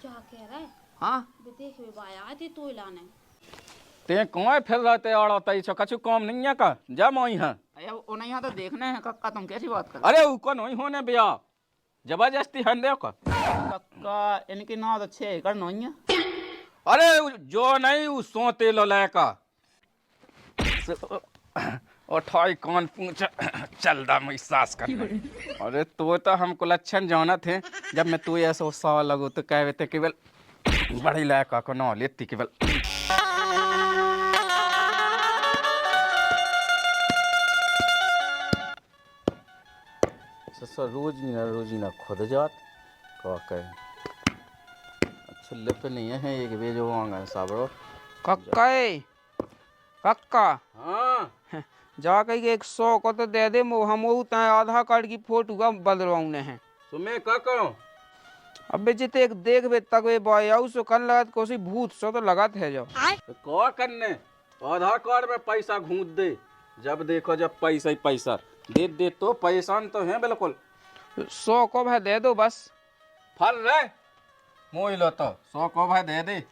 क्या कह रहा है? हाँ देख वे बाया आती तो लाने ते कौन फिर रहते और तई छो कछु काम नहीं है का जा मोई है। अरे वो नहीं यहाँ तो देखने हैं कक्का, तुम कैसी बात कर अरे उको नहीं होने बिया जबरदस्ती हंदे का। कक्का इनकी ना तो अच्छे कर नहीं है। अरे जो नहीं उ सोते लो लायका उठाई कौन पूछ चल दा मैं सास कर। अरे तो हमको लक्षण जाना थे जब मैं तू ऐसा सा लगो तो कहवे थे केवल बड़ी लायका को ना लेती केवल। ससुर रोज ही ना खुद जात का कहे अच्छा लिप नहीं है एक वे जो आंगा साबरो कक्का कक्का हाँ जा कही के 100 को तो दे दे हम आधार कार्ड की फोटो का बदलवाऊने हैं। तुम्हें का करो अबे जिते एक देख बे तक वे बॉय आउ सो कन लगत कोसी भूत सो तो लगत है जो का करने आधार कार्ड में पैसा घूंट दे जब देखो जब पैसा ही पैसा दे तो परेशान तो है बिल्कुल 100 को भाई दे दो बस। फल रहे मोह लो तो 100 को भाई दे दे।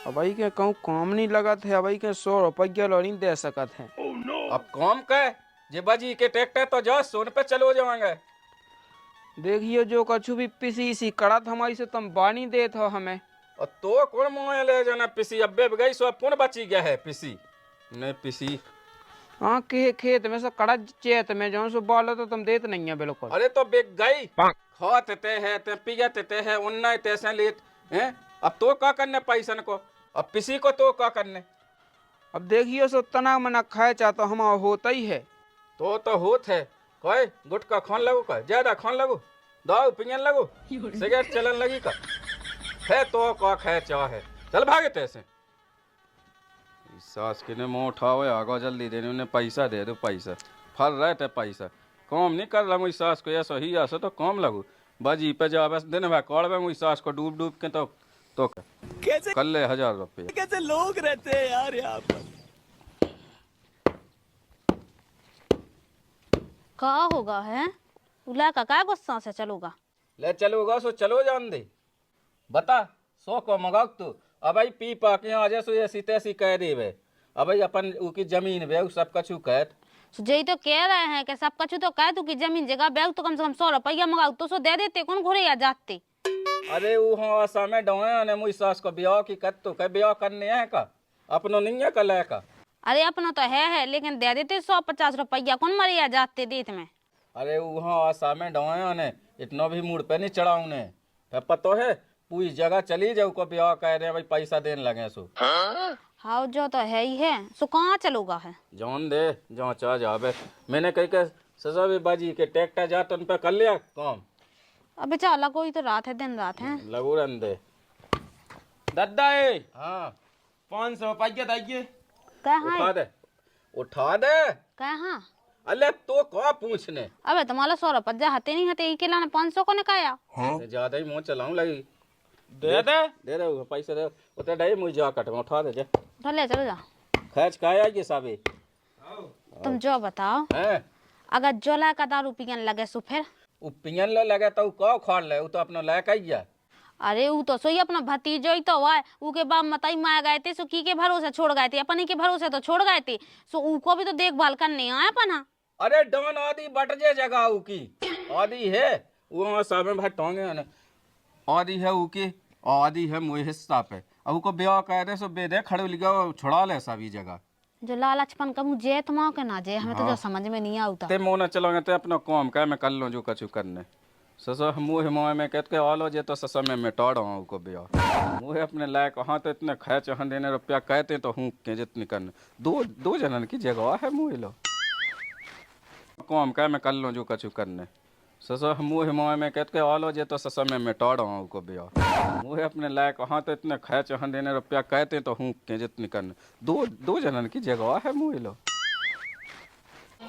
अब भाई के कहूँ काम नहीं लगत है, भाई के 100 रुपया नहीं दे सकत है। अब काम कह जे बजी के ट्रैक्टर तो जा सोन पे चलो जाएंगे। देखियो जो कछु भी पिसी सी कड़त हमारी से तुम बानी देत हो हमें। और तो कौन मोह ले जाना पिसी अब्बे गई सो पुन बची गया है पिसी नहीं पिसी। हाँ के खेत में से कड़त चेत में जो सो बोलो तो तुम देत नहीं है बिल्कुल। अरे तो बिक गई खाते है ते पियते है उन्ना तैसे लेत हैं। अब तो क्या करने पैसन को अब पिसी को तो क्या करने। अब देखियो सो तना मना खाए चाह तो हम होता ही है तो होत है कोई गुटका खान लगू का ज्यादा खान लगू दाऊ पियन लगू सिगरेट चलन लगी का है तो का खाए चाह है चल भागे तैसे सास के ने मुँह उठाओ आगो जल्दी देने उन्हें पैसा दे दो पैसा फल रहे थे पैसा काम नहीं कर रहा मुझी सास को ऐसा ही ऐसा तो काम लगू बजी पे जा बस दिन भाई कौड़ में मुझी सास को डूब के तो कैसे कर ले 1000 रुपये। कैसे लोग रहते हैं यार यहाँ पर। का होगा है उला का क्या गुस्सा से चलोगा ले चलोगा सो चलो जान दे बता 100 को मंगा तू अब भाई पी पा के आ जा सो ऐसी तैसी कह दे वे अब भाई अपन की जमीन वे सब कछु कहत जय तो कह रहे हैं कि सब कछु तो कह तू की जमीन जगह बैग तो कम से कम 100 रुपया मंगाओ तो सो दे देते कौन घुरे या जाते। अरे वो हाँ आशा में डोए ने मुझ सास को ब्याह की कत तो कह ब्याह करने है का अपनो नहीं है कल का। अरे अपना तो है लेकिन दे देते 150 रुपया कौन मरे या जाते देत में। अरे वो हाँ आशा में डोए ने इतना भी मूड पे नहीं चढ़ाऊ ने पतो है पूरी जगह चली जाऊ को ब्याह कह रहे भाई पैसा देने लगे सो। हाँ जो तो है ही है सो कहाँ चलोगा है जान दे जहाँ चाह जावे मैंने कही के सजा भी बाजी के ट्रैक्टर जा तो उन पे कर लिया काम। अबे चला कोई तो रात है दिन रात है लगू रन दे दादा हाँ 500 रुपया दाइए उठा दे उठा दे कहाँ। अले तो का पूछने अबे तुम्हारा 100 रुपया हते नहीं हते के लाने 500 को निकाया ज्यादा ही मुँह चलाऊं लगी दे दे पैसे दे उतर डाई मुझे जा कट उठा दे जा चले चलो जा खर्च का आएगी साबी तुम जो बताओ हैं अगर जोला का दारू पियन लगे सो फिर उ पियन लो लगे तो का खान ले उ तो अपना लायक आई जा। अरे वो तो सोई अपना भतीजो ही तो हुआ है उके बाप मताई माया गए थे सो की के भरोसे छोड़ गए थे अपने के भरोसे तो छोड़ गए थे सो उको भी तो देखभाल करने आया पना। अरे डॉन आदि बट जे जगह उ की आदि है वो सब में भाई टोंगे ने आदि है उ की आदि है मोए हिस्सा पे अब को ब्याह कह दे सो बेदे खड़े लिखा छुड़ा ले सभी जगह जो लालचपन का मुझे जेत माँ के ना जे हमें तो जो समझ में नहीं आता ते मोना चलोगे ते अपना काम का मैं कर लो जो कछु करने ससो मुँह मोह में कहते आलो जे तो ससो में मिटाड़ो को ब्याह मुँह अपने लायक हाँ तो इतने खै चहन देने रुपया कहते तो हूँ के जितनी करने दो जनन की जगह है मुँह लो काम का मैं कर लो जो कछु करने ससो मुँह मोह में कहते आलो जे तो ससो में मिटाड़ो को ब्याह मुँह अपने लायक हाँ तो इतने खै चहन देने रुपया कहते तो हूँ के जितनी करने दो जनन की जगह है मुँह लो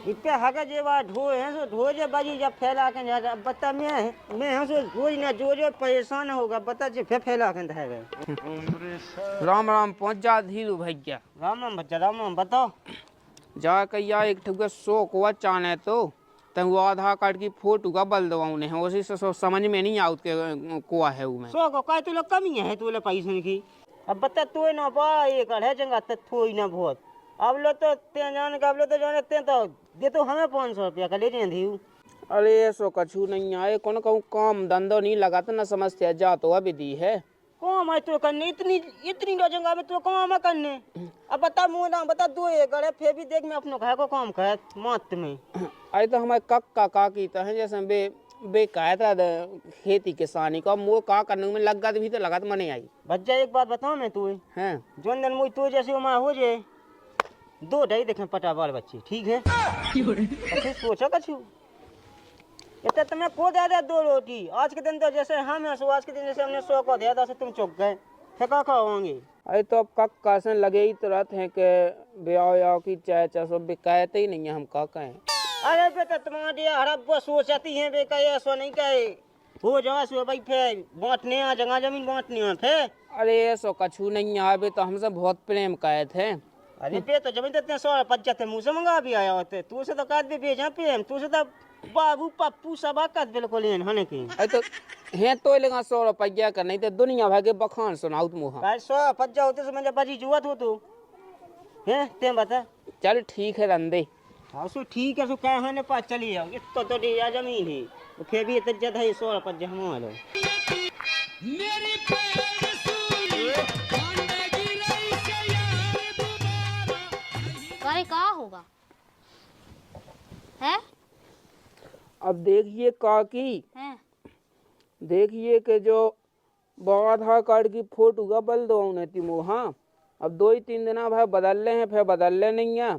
इतने हके जे बात ढो है सो ढो जे बाजी जब फैला के जा बता मैं हूं सो ढो ना जो परेशान होगा बता जे फैला के है राम राम पहुंच जा धीरू भैया। राम राम बच्चा राम राम बताओ जा कैया एक ठुके 100 को चाने तो तो वो आधार कार्ड की फोटो का बल दवाऊ ने है उसी से समझ में नहीं आउत के को है वो में सो को काय तो लोग कमी है तो ले पैसे की अब बता तो ना बा ये कर है जंगा तो थोई ना बहुत अब लो तो ते जान का अब लो तो जाने ते तो दे तो हमें 500 रुपया का ले दी। अरे ऐसो कछु नहीं आए कौन कहूँ काम धंधो नहीं लगा तो ना समझते जा तो अभी दी है काम है तो करने इतनी जगह में तो काम है करने। अब बता मुँह ना बता 2 एकड़ है फिर भी देख मैं अपने घर को काम कर मत में अरे तो हमारे कक्का काकी तो है जैसे बेकायदा खेती किसानी का मुँह का करने में लग भी तो लगा तो मने आई भज्जा एक बात बताओ मैं तू हैं जोन दिन मुझ तो जैसे वहाँ हो जाए 2 ढाई देखें पटा बाल बच्चे ठीक है अच्छा सोचा कछु इतना तुम्हें को दे दे 2 रोटी आज के दिन तो जैसे हम हैं आज के दिन जैसे हमने 100 को दिया था तुम चुक गए फिर क्या खाओगे। अरे तो अब कक्का से लगे ही तुरंत है कि ब्याह की चाय चा सब बेकायते ही नहीं है हम का कहें। अरे बेटा तुम्हारी हड़प सोचती है बेका ऐसा नहीं कहे हो जाओ सो भाई फिर बांटने आ जगह जमीन बांटने आ फिर। अरे ऐसो कछु नहीं आवे तो हमसे बहुत प्रेम कहे थे। अरे पे तो जमीन तो 150 मुँह से मंगा भी आया होते तू से तो काट भी भेजा प्रेम तू से तो बाबू पप्पू सब आकत बिल्कुल हने की। अरे तो हैं तो लगा 100 रुपया का नहीं तो दुनिया भर के बखान सुनाऊ तुम भाई 150 होते से मुझे बजी जुआ हो तू हैं ते बता। चल ठीक है रंदे हाँ सो ठीक है सो कह हने पास चली जाओ इतना तो दिया जमीन ही फिर भी इज्जत है 150 हमारे। अरे का होगा है अब देखिए काकी हैं देखिए कि जो आधार कार्ड की फोटो का बल दो थी वो हाँ अब 2-3 दिन भाई बदल ले हैं फिर बदल ले नहीं है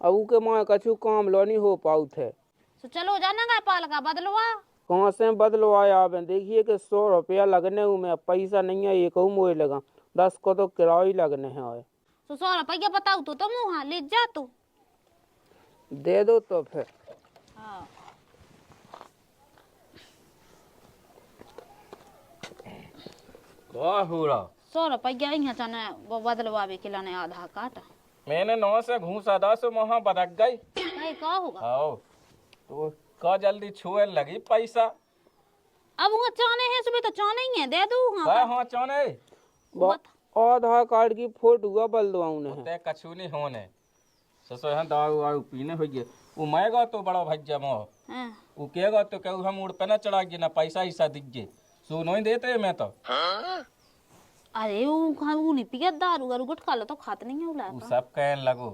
अब के माँ कछु काम लो नहीं हो पाऊ थे तो चलो जाना का पाल का बदलवा कहाँ से बदलवाया आपने देखिए कि 100 रुपया लगने में अब पैसा नहीं है ये कहूँ मोए लगा 10 को तो किराया ही लगने हैं तो 100 रुपया बताऊ तो तुम वहाँ ले जा तू दे दो तो फिर। हाँ क्या हो रहा 100 रुपया यहाँ जाना वो बदलवावे के लाने आधार कार्ड मैंने 9 से घूसा 10 वहाँ बदक गई भाई का होगा आओ तो का जल्दी छुए लगी पैसा अब वहाँ चाने हैं सुबह तो चाने ही है दे दो का हाँ चौने आधार कार्ड की फोटो का बल दो ते कछु नहीं होने ससो यहाँ दारू वारू पीने हो गए वो मैगा तो बड़ा भज्जा मोह वो कहेगा तो कहू हम उड़ पे ना चढ़ा गए ना पैसा हिस्सा दीजिए सुनो ही देते मैं तो अरे वो नहीं पिया दारू वारू गुटखा लो तो खाते नहीं है वो उला सब कहने लगो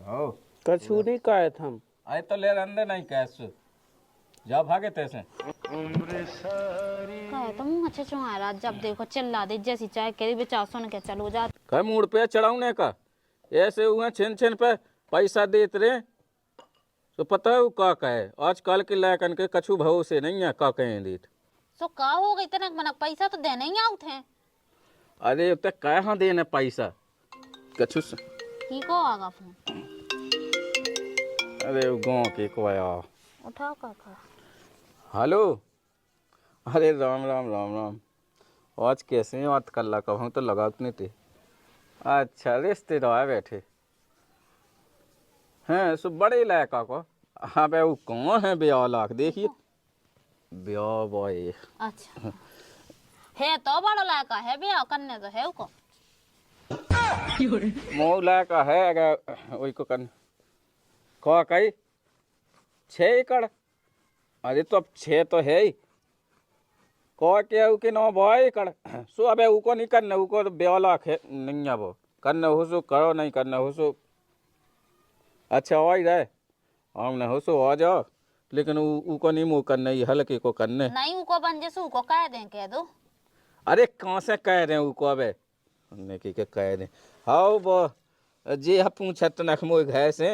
हो कछु नहीं कहे थे हम आए तो ले अंदर नहीं कैसे जा भागे तैसे कहे तो मुँह अच्छे चुहा रात जब देखो चिल्ला दे जैसी चाय करी बेचारा सुन के चलो जा कह मूड पे चढ़ाऊने का ऐसे हुए छिन छिन पे पैसा देते रहे तो पता है वो का कहे आजकल के लायकन के कछु भरोसे नहीं है का कहें देत सो का हो गई इतना मना पैसा तो देने ही आउट है अरे तो कहाँ देने पैसा कछु ठीक हो आगा फोन अरे वो गाँव के को आया उठाओ काका हेलो अरे राम राम राम राम आज कैसे बात कर ला कहूँ तो लगा नहीं थे अच्छा रिश्तेदार बैठे हैं सो बड़े लायका को हाँ भाई वो कौन है ब्याह लाख देखिए ब्याह बॉय अच्छा है तो बड़ा लायका है ब्याह करने तो है को मो लायका है अगर वही को करने कहा कही 6 एकड़ अरे तो अब 6 तो है ही कह के उके 9 भाई एकड़ सो अबे उको नहीं करने उको ब्याह लाख है नहीं है वो करने हो सो करो नहीं करने हो सो अच्छा हो ही रहे हमने हो सो आ जाओ लेकिन उको नहीं मुँह करने ही हल्के को करने नहीं उको बन जैसे उको कह दें कह दो अरे कहाँ से कह रहे हैं उको अबे ने की के कह रहे हाओ वो जे पूछत नखमो घर से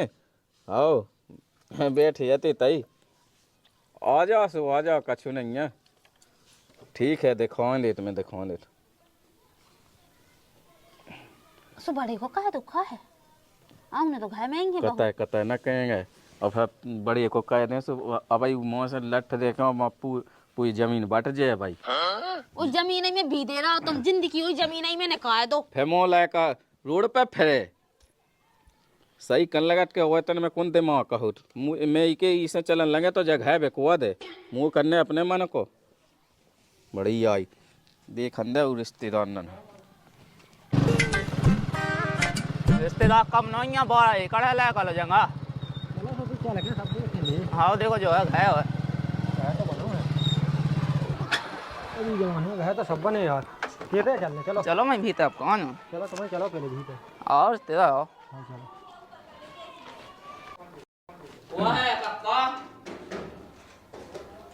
आओ बैठ जाते तई आ जाओ सो आ जाओ कछु नहीं है ठीक है दिखा ले तुम्हें दिखा ले सो बड़े को कह दो खा है हमने तो घर में ही कतई न कहेंगे और फिर बड़े को कह दें सो अब भाई मुँह से लठ देखो पूरी जमीन बट जाए भाई उस जमीन में भी दे रहा हो तुम जिंदगी उस जमीन में कह दो फिर मोह लायका रोड पे फिरे सही कन लगत के हुए तन में कौन दिमाग कहूँ मैं इके इसे चलन लगे तो जगह बेकुआ दे मुँह करने अपने मन को बड़ी आई देख अंदर रिश्तेदार न रिश्तेदार कम नहीं है बड़ा एकड़ है ले कल जंगा हाँ देखो जो है अभी जमाने है तो सब बने यार कहते चलने चलो चलो मैं भीतर अब कौन हूँ चलो तुम्हें चलो पहले भीतर और रिश्तेदार हो हाँ चलो वो है कक्का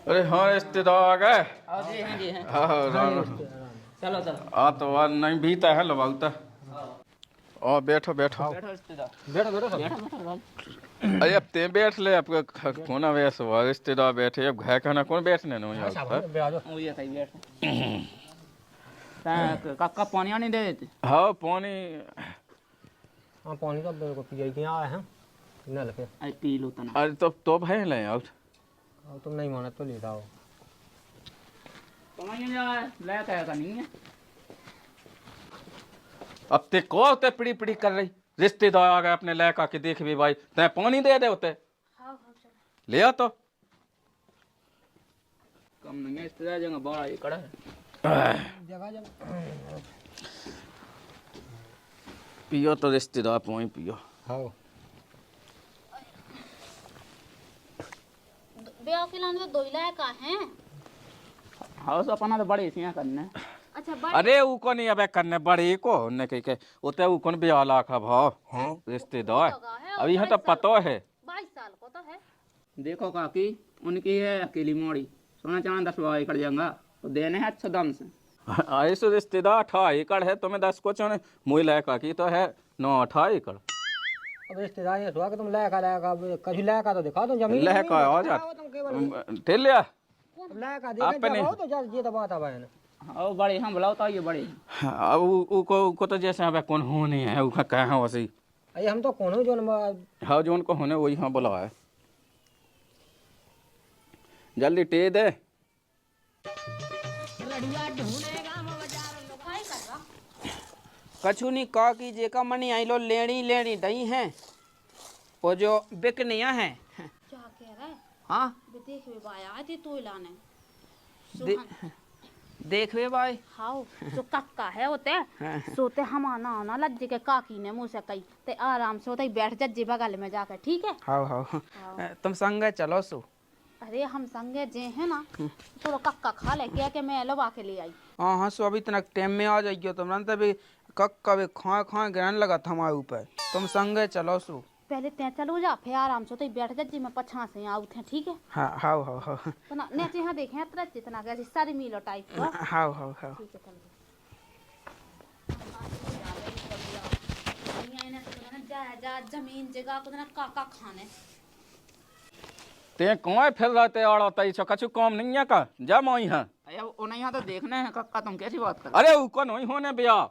अरे हाँ रिश्तेदार आ गए जी हैं जी हैं हाँ चलो चलो आ तो आज नहीं बीता है लो बहुत और बैठो बैठो बैठो रिश्तेदार बैठो बैठो सब बैठो अरे अब ते बैठ ले आपका कौन वैस हुआ रिश्तेदार बैठे अब घर खाना कौन बैठने नो यार आ जाओ वो ये कहीं बैठ कक्का पानी नहीं दे देते हाँ पानी हाँ पानी का मेरे को पिया के आए हैं नल पे अरे पी लो तना अरे तो भाई ले आउट अब तुम नहीं माने तो ले जाओ पानी ले का नहीं है अब ते को ते पिड़ी पिड़ी कर रही रिश्तेदार आ गए अपने लड़का के देख भी भाई ते पानी दे दे होते ले आ तो कम नहीं है रिश्तेदार जगह बड़ा एकड़ है जगह जगह पियो तो रिश्तेदार पानी पियो हाँ ब्याह के लाने तो दो इलाका है। हाँ सो अपना तो बड़ी सियाँ करने अच्छा बड़े अरे ऊ को नहीं अबे करने बड़ी को ने कह के उते ऊ कौन ब्याह लाखा भाव रिश्तेदार अब यहाँ तो पतो है 22 साल को तो है। देखो काकी उनकी है अकेली मोड़ी सोना चांद 10 एकड़ जंगा तो देने हैं अच्छा दम से ऐसे रिश्तेदार 18 एकड़ है तुम्हें 10 को चुने मुई लड़का की तो है 9-18 एकड़ अब रिश्तेदार ये हुआ कि तुम लायका कभी लायका तो दिखा दो जमीन लड़का आ जा तुम केवल ठेल लिया लायका देखे जाओ तो ये तो बात है ना हाँ वो बड़ी हम बुलाओ तो ये बड़ी अब ऊ तो जैसे अब कौन होने है ऊ कहे हैं वैसे अरे हम तो कौन हो जो हाँ जो उनको होने वही हाँ बोला है जल्दी टे दे कछु नहीं का की जेका मनी आई लो लेनी लेनी दही है वो जो बिकनिया है क्या कह रहा है? हाँ देख वे बाय आए थे तो लाने देख वे भाई हाउ जो कक्का है होते सोते हम आना आना लज्जे के काकी ने मुंह से कही ते आराम से होते बैठ जज्जी बगल में जाकर ठीक है। हाँ हाँ तुम संग चलो सो अरे हम संगे जे है ना थोड़ा कक्का खा ले क्या के मैं लवा के ले आई। हाँ हाँ सो अभी इतना टाइम में आ जाइयो तुम तभी कक्का भी खाए खाए गिरने लगा था हमारे ऊपर तुम संग चलो सो पहले ते चलो जा फिर आराम से तो बैठ जज्जी में पछा से आउ थे ठीक है। हाँ हाँ हाँ हाँ तो ना नेचे यहाँ देखे हैं तरह जितना कैसे सारी मीलो टाइप का हाँ हाँ हाँ ठीक है चलो जा जमीन जगह को ना काका खाने ते कौन फिर रहा ते आड़ा तई छो कछु काम नहीं है का जा मोई है अरे वो नहीं तो देखने हैं कक्का तुम कैसी बात कर अरे ऊ को नहीं होने ब्याह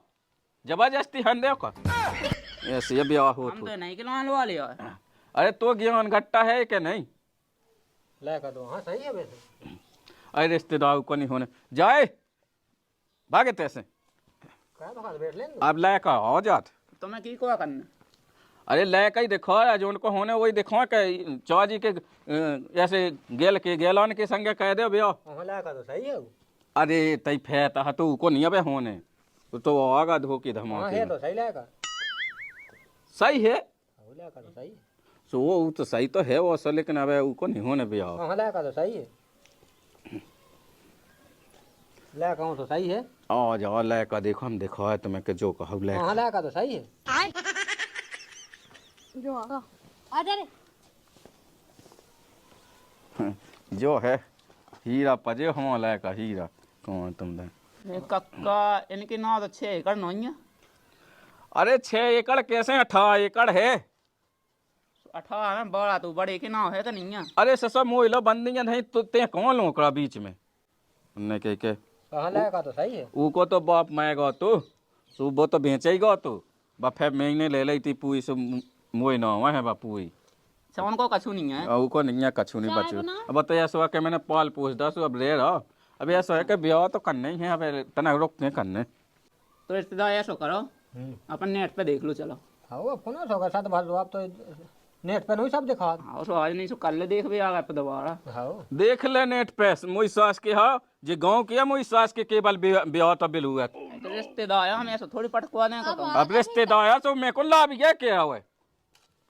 जबरदस्ती हंदे का ऐसे ये ब्याह हो हम तो नहीं खिलवाने वाले यार अरे तो ज्ञान घट्टा है कि नहीं लायका तो हाँ सही है वैसे अरे रिश्तेदार को नहीं होने जाए भागे तैसे क्या तो बैठ लें अब लड़का हो जात तुम्हें की को करना अरे लड़का ही दिखो जो उनको होने वही दिखो के चौजी के ऐसे गेलन के संगे कह दे ब्याह हाँ लायका तो सही है वो अरे तई फैत तो को नहीं अबे होने तो आगा धोके हाँ धमाके है तो सही लायका सही है वो लायका तो सही है सो वो तो सही तो है वो असल लेकिन अबे उनको नहीं होने ब्याह हाँ लायका तो सही है लायका हूँ तो सही है आ जाओ लड़का देखो हम देखो है तुम्हें के जो कहो लड़का हाँ लायका तो सही है जो आ जा रे जो है हीरा पजे हम लड़का हीरा कौन तुम दे कक्का इनकी ना तो 6 एकड़ नहीं है अरे 6 एकड़ कैसे 18 एकड़ है 18 में बड़ा तू बड़े के ना है तो नहीं है अरे ससा मोइलो बंदियां नहीं तो ते कौन लोकड़ा बीच में उन्ने के हाँ लायका तो सही है ऊ को तो बाप मैं गो तू वो तो बेचेगा तू बफे मैंने ले ली थी पुई से मोई ना हुआ है बापुई अच्छा उनको कछु नहीं है ऊ को नहीं है कछु नहीं चाय बचू बना? अब तो ऐसा कि मैंने पाल पूछ दस अब रे रहा अब ऐसा है कि ब्याह तो करने ही है अब तना रोकते करने तो रिश्तेदार ऐसा करो अपन नेट पे देख लो चलो हाँ अब कौन होगा साथ भर दो आप तो नेट पर नहीं सब दिखा हाँ सो आज नहीं सो कल देख भी आ गए पे दोबारा। हाँ देख ले नेट पे मुई सास के हा जे गांव के मुई सास के केवल ब्याह तो बिल हुआ। तो रिश्तेदार है, हमें ऐसा थोड़ी पटकवाने का तो। अब रिश्तेदार है तो मेरे को लाभ ये क्या है?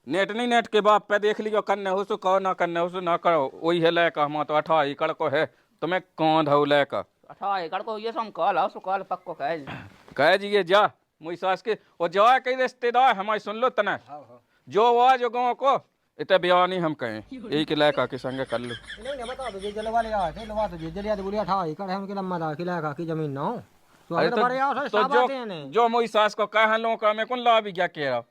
नेट नहीं नेट के बाप पे देख लियो करने हो सो कहो ना करने हो सो ना करो वही है लेका हम तो 18 एकड़ को है तुम्हें कौन धो लेका 18 एकड़ को ये सो हम कल आओ सो कल पक्को कह जिए जा मुई सास के और जा कई रिश्तेदार हमारी सुन लो तना जो हुआ जो गाँव को इतना ब्याह नहीं हम कहें यही के लेका के संग कर लो। नहीं बता दो जे जलवा ले आए थे लवा तो जे जलिया तो बोलिया था एकड़ है उनके लम्मा दा के लायक की जमीन ना हो तो अरे अगर बड़े आओ तो सब आते हैं ने जो मोई सास को कह लो का मैं कौन लाभ क्या कह रहा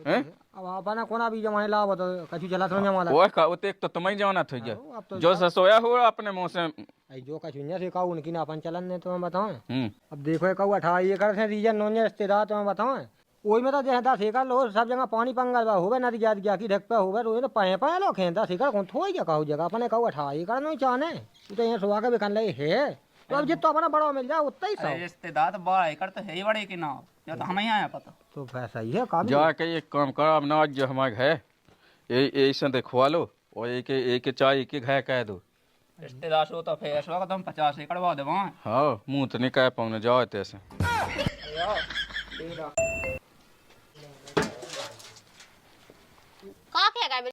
हैं? अब अपना कोना भी जमाने लाभ तो कछु चला तो जमाला वो का उते तो तुम्हें जाना था अब तो जो ससोया हो अपने मुंह से आई जो कछु ने से कहू उनकी ना अपन चलन ने तो मैं बताऊं। हम्म। अब देखो कहू 18 एकड़ से रीजन नोने रिश्तेदार तो मैं बताऊं ओई में तो जे 10 एकड़ लो सब जगह पानी पंगल बा होवे नदी जात गया की ढक पे होवे रोए तो पाए पाए लो खें 10 एकड़ कौन थोई क्या कहू जगह अपने कहू 18 एकड़ नहीं चाहने तू तो यहां सुवा के बिकन ले है तो अब जितना अपना बड़ा मिल जाए उतना ही सब रिश्तेदार तो 12 एकड़ तो है ही बड़े के ना या तो हमें आया पता। तो पैसा ही है काम जा के एक काम कर अब ना जो हमारे है ये ऐसे देखवा लो और एक चाय के घर कह दो रिश्तेदार सो तो फेस होगा तो हम 50 एकड़ बा देवा। हाँ मुंह तो नहीं कह पाऊंगे जाओ ऐसे का क्या